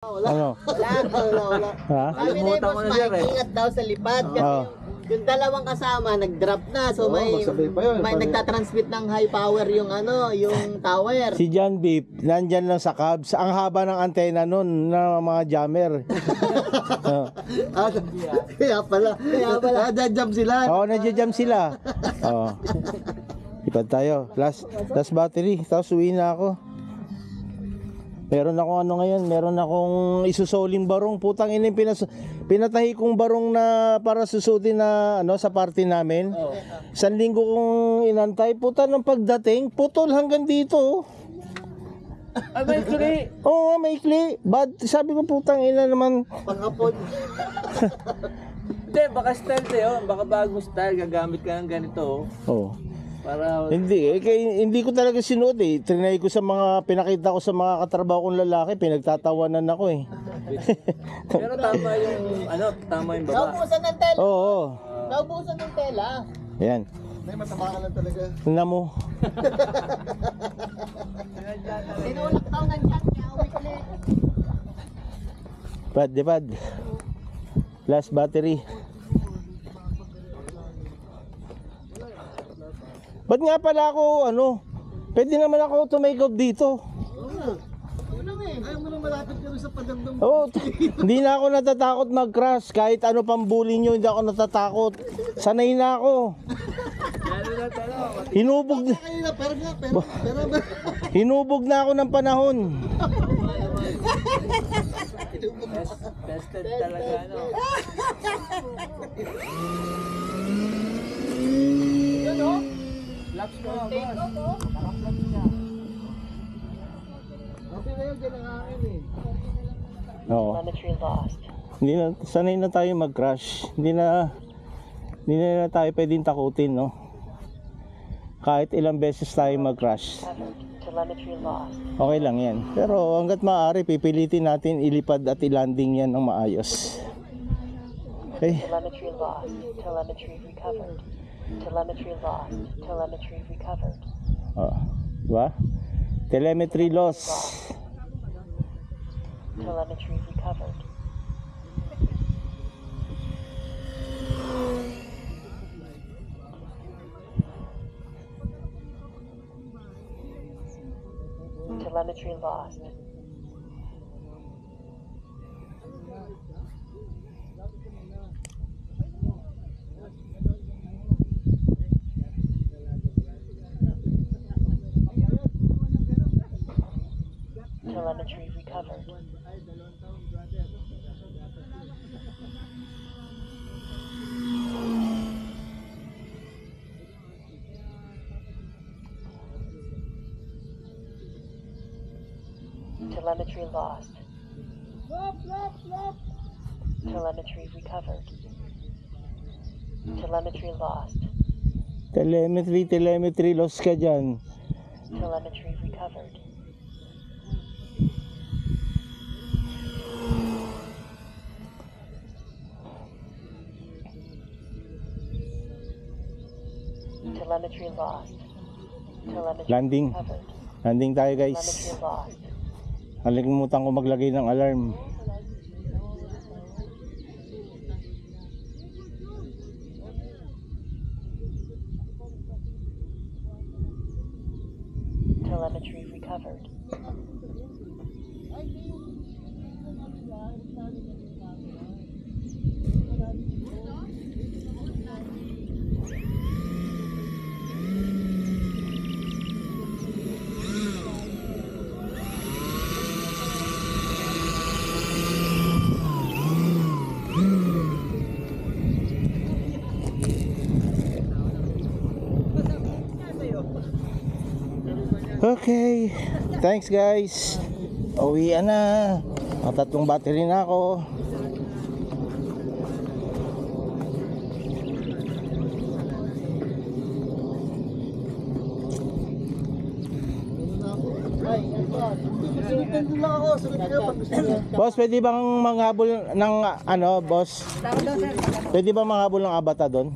Ano? Wala. Ha? Sabi ni boss, maingat daw sa lipad. Kasi yung dalawang kasama, nag-drop na. So may nagtatransmit ng high power yung yung tower. Si John Beep, nandyan lang sa cabs. Ang haba ng antena nun ng mga jammer. Kaya pala. Nadjam sila. Oo, nandiyan sila. Oo. Lipad tayo. Last battery. Tapos uwi na ako. Meron akong ngayon, meron akong isusoling barong. Putang ina, pinatahi kong barong na para susutin na sa party namin. 1 linggo kong inantay. Puta, ng pagdating, putol hanggang dito. May kli. Oo, may kli. Sabi ko, putang ina naman. Pangapon. Hindi, baka style sa'yo. Baka bagong style. Gagamit ka ng ganito. Oo. Para... Hindi ko talaga sinuot eh. Trinay ko sa mga, pinakita ko sa mga katrabaho kong lalaki, pinagtatawanan ako eh. Pero tama yung, tama yung baba. Naubusan ng tela. Oo. Naubusan ng tela. Ayan. May matama ka lang talaga. Tingnan mo. Tinulak daw ng chat niya. Umikli. Pad. Last battery. Ba't nga pala ako, pwede naman ako tumake-off dito. Ayaw mo nang malapit ka rin sa padamdam. Oo, hindi na ako natatakot mag-crash. Kahit ano pang bully nyo, hindi ako natatakot. Sanay na ako. Hinubog na ako ng panahon. Tested talaga, Laps ko na, boss. Naka-flat siya. Okay na yun, dyan ang hangin eh. Oo. Sanay na tayo mag-crash. Hindi na tayo pwedeng takutin, no? Kahit ilang beses tayo mag-crash. Okay lang yan. Pero hanggat maaari, pipilitin natin ilipad at ilanding yan ng maayos. Okay? Telemetry lost. Telemetry recovered. Telemetry lost. Telemetry recovered. Diba? Telemetry loss. Telemetry recovered. Telemetry lost. Telemetry recovered. Telemetry lost. Telemetry recovered. Telemetry lost. Telemetry loss ka dyan. Telemetry recovered. Telemetry lost. Telemetry Landing. recovered. Landing tayo, guys. Telemetry lost. Nakalimutan ko maglagay ng alarm. Telemetry recovered. Okay. Thanks, guys. Uwian na. Ang 3 battery na ako. Boss, pwede bang manghabol ng boss? Pwede bang manghabol ng abata doon?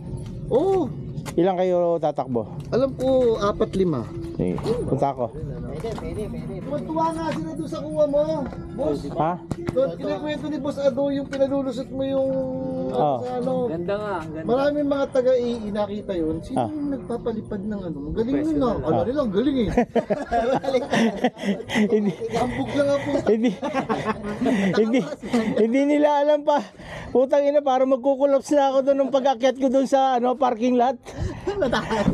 Oo. Ilang kayo tatakbo? Alam ko, 4-5. Sige, punta ako. Pwede. Tuwa nga sila doon sa kuha mo. Boss, Ha? doon kinikwento ni Boss Ado yung pinalulusot mo yung Oh. sa ano. Ganda nga, ang ganda. Maraming mga taga-ii nakita yun. Sino Ah. yung nagpapalipad ng ano? Ang galing nun ah. Ano nila, ang galing eh. Hindi, Ambog lang ako. hindi, hindi nila alam pa. Putang ina, para magkukulaps na ako doon ng pag-akyat ko doon sa ano, parking lot.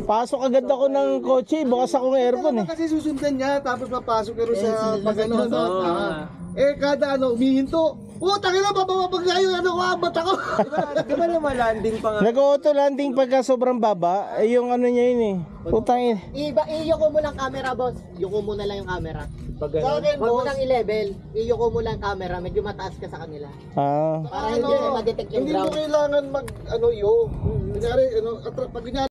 Pasok agad ako ng kotse, bukas akong aircon eh. Kasi susundan niya, tapos papasok pero sa pag-ano. Oo. Kada ano, umihinto. Tangina, bababag na yung ano ko, abat ako. Di ba naman landing pa nga? Nag-auto landing pagka sobrang baba, yung ano niya yun eh. Putang ina. Iyoko mo lang camera, boss. Yuko mo na lang yung camera. Pag Sa akin, Huwag mo boss, nang i-level. Iyoko mo lang camera. Medyo mataas ka sa kanila. Ah. Para hindi na ma-detect yung hindi mo ground. kailangan mag, ano, yo. Kunyari, ano, pag kunyari,